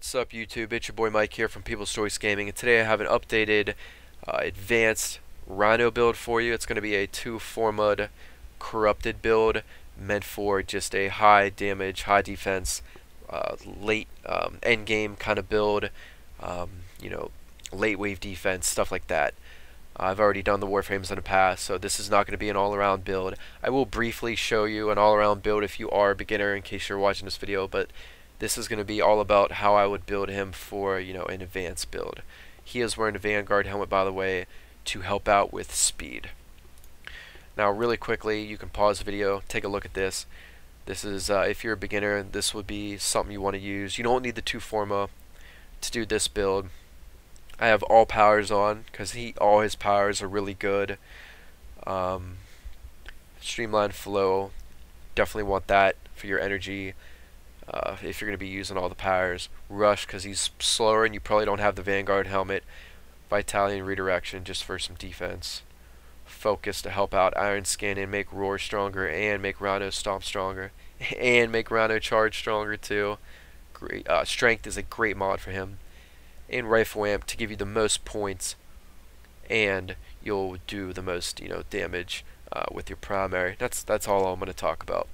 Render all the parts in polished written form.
What's up YouTube, it's your boy Mike here from People's Choice Gaming, and today I have an updated advanced Rhino build for you. It's going to be a 2-4 corrupted build meant for just a high damage, high defense, late end game kind of build, you know, late wave defense, stuff like that. I've already done the Warframes in the past, so this is not going to be an all-around build. I will briefly show you an all-around build if you are a beginner in case you're watching this video, but this is going to be all about how I would build him for, an advanced build. He is wearing a Vanguard helmet, by the way, to help out with speed. Now, really quickly, you can pause the video, take a look at this. This is, if you're a beginner, this would be something you want to use. You don't need the 2-4 to do this build. I have all powers on, because all his powers are really good. Streamline flow, definitely want that for your energy. If you're going to be using all the powers. Rush, because he's slower and you probably don't have the Vanguard helmet. Vitality and redirection, just for some defense. Focus to help out Iron Skin and make Roar stronger, and make Rhino Stomp stronger, and make Rhino Charge stronger too. Great. Strength is a great mod for him. And Rifle Amp to give you the most points, and you'll do the most damage with your primary. That's all I'm going to talk about.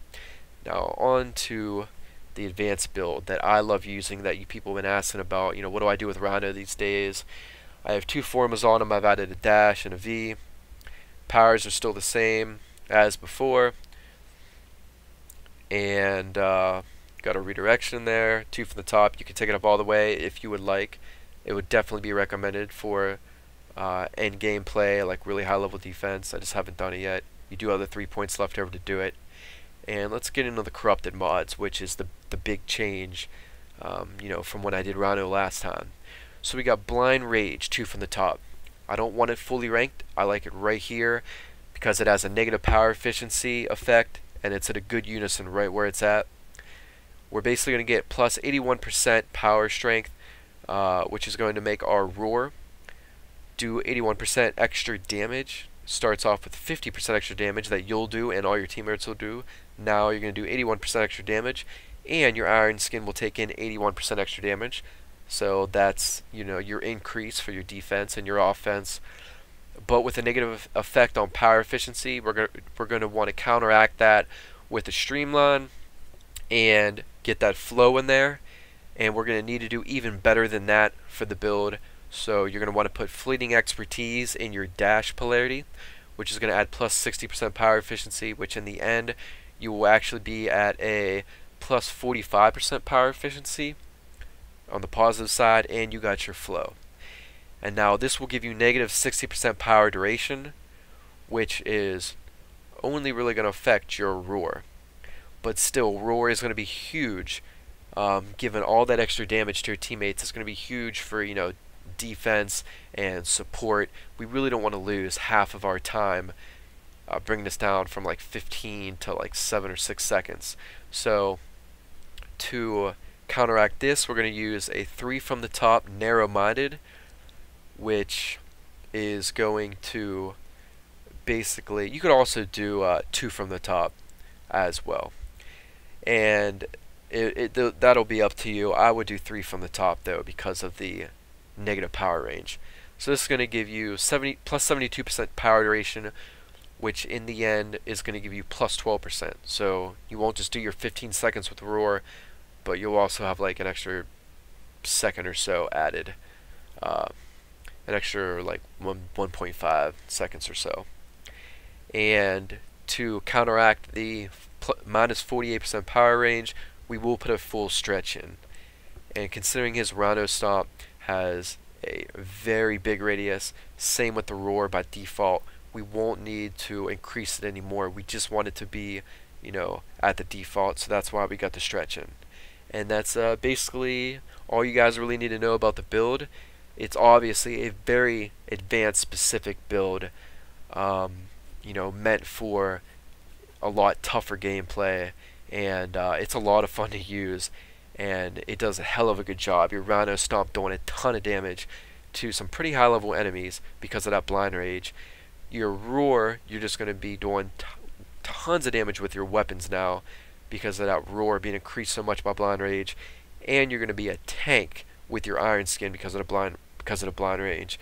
Now on to the advanced build that I love using, that you people have been asking about. What do I do with Rhino these days? I have 2 formas on him. I've added a dash and a V. Powers are still the same as before, and got a redirection there. 2 from the top. You can take it up all the way if you would like. It would definitely be recommended for end game play, like really high level defense. I just haven't done it yet. You do have the 3 points left over to do it. And let's get into the corrupted mods, which is the big change, from when I did Rhino last time. So we got Blind Rage, 2 from the top. I don't want it fully ranked. I like it right here because it has a negative power efficiency effect, and it's at a good unison right where it's at. We're basically going to get plus 81% power strength, which is going to make our Roar do 81% extra damage. Starts off with 50% extra damage that you'll do and all your teammates will do. Now you're going to do 81% extra damage, and your Iron Skin will take in 81% extra damage. So that's your increase for your defense and your offense. But with a negative effect on power efficiency, we're going to want to counteract that with a streamline and get that flow in there. And we're going to need to do even better than that for the build. So you're going to want to put Fleeting Expertise in your dash polarity, which is going to add plus 60% power efficiency, which in the end you will actually be at a plus 45% power efficiency on the positive side, and you got your flow. And now this will give you negative 60% power duration, which is only really going to affect your Roar. But still, Roar is going to be huge. Given all that extra damage to your teammates, it's going to be huge for defense and support. We really don't want to lose half of our time, bringing this down from like 15 to like 7 or 6 seconds. So to counteract this, we're going to use a 3 from the top narrow-minded, which is going to basically, you could also do 2 from the top as well, and that'll be up to you. I would do 3 from the top though because of the negative power range. So this is going to give you plus 72% power duration, which in the end is going to give you plus 12%. So you won't just do your 15 seconds with Roar, but you'll also have like an extra second or so added, an extra like 1.5 seconds or so. And to counteract the minus 48% power range, we will put a full stretch in. And considering his Rhino Stomp has a very big radius, same with the Roar by default, we won't need to increase it anymore. We just want it to be at the default, so that's why we got the stretch in. And that's basically all you guys really need to know about the build. It's obviously a very advanced specific build, meant for a lot tougher gameplay, and it's a lot of fun to use, and it does a hell of a good job. Your Rhino Stomp doing a ton of damage to some pretty high level enemies because of that Blind Rage. Your Roar, you're just going to be doing tons of damage with your weapons now because of that Roar being increased so much by Blind Rage, and you're going to be a tank with your iron skin because of the blind rage.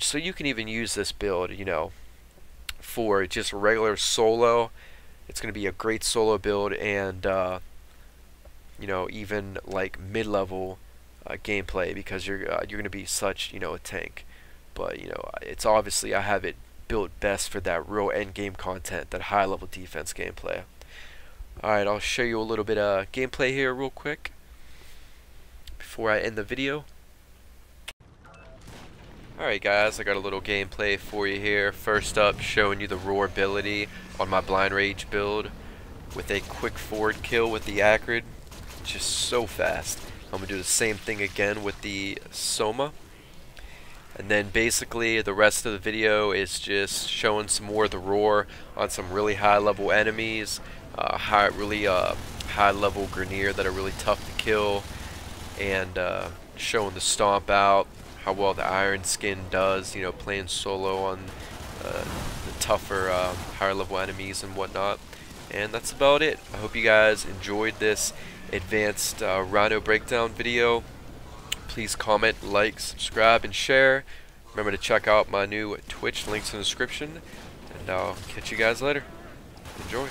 So you can even use this build, you know, for just regular solo. It's going to be a great solo build, and you know, even like mid-level gameplay, because you're going to be such, you know, a tank. But you know, it's obviously I have it built best for that real end game content, that high level defense gameplay. Alright, I'll show you a little bit of gameplay here real quick before I end the video. Alright guys, I got a little gameplay for you here. First up, showing you the roar ability on my blind rage build with a quick forward kill with the Acrid. Just so fast. I'm going to do the same thing again with the Soma. And then basically the rest of the video is just showing some more of the roar on some really high level enemies, really high level Grineer that are really tough to kill, and showing the stomp out, how well the iron skin does, you know, playing solo on the tougher higher level enemies and whatnot. And that's about it. I hope you guys enjoyed this advanced Rhino breakdown video. Please comment, like, subscribe, and share. Remember to check out my new Twitch, links in the description, and I'll catch you guys later. Enjoy.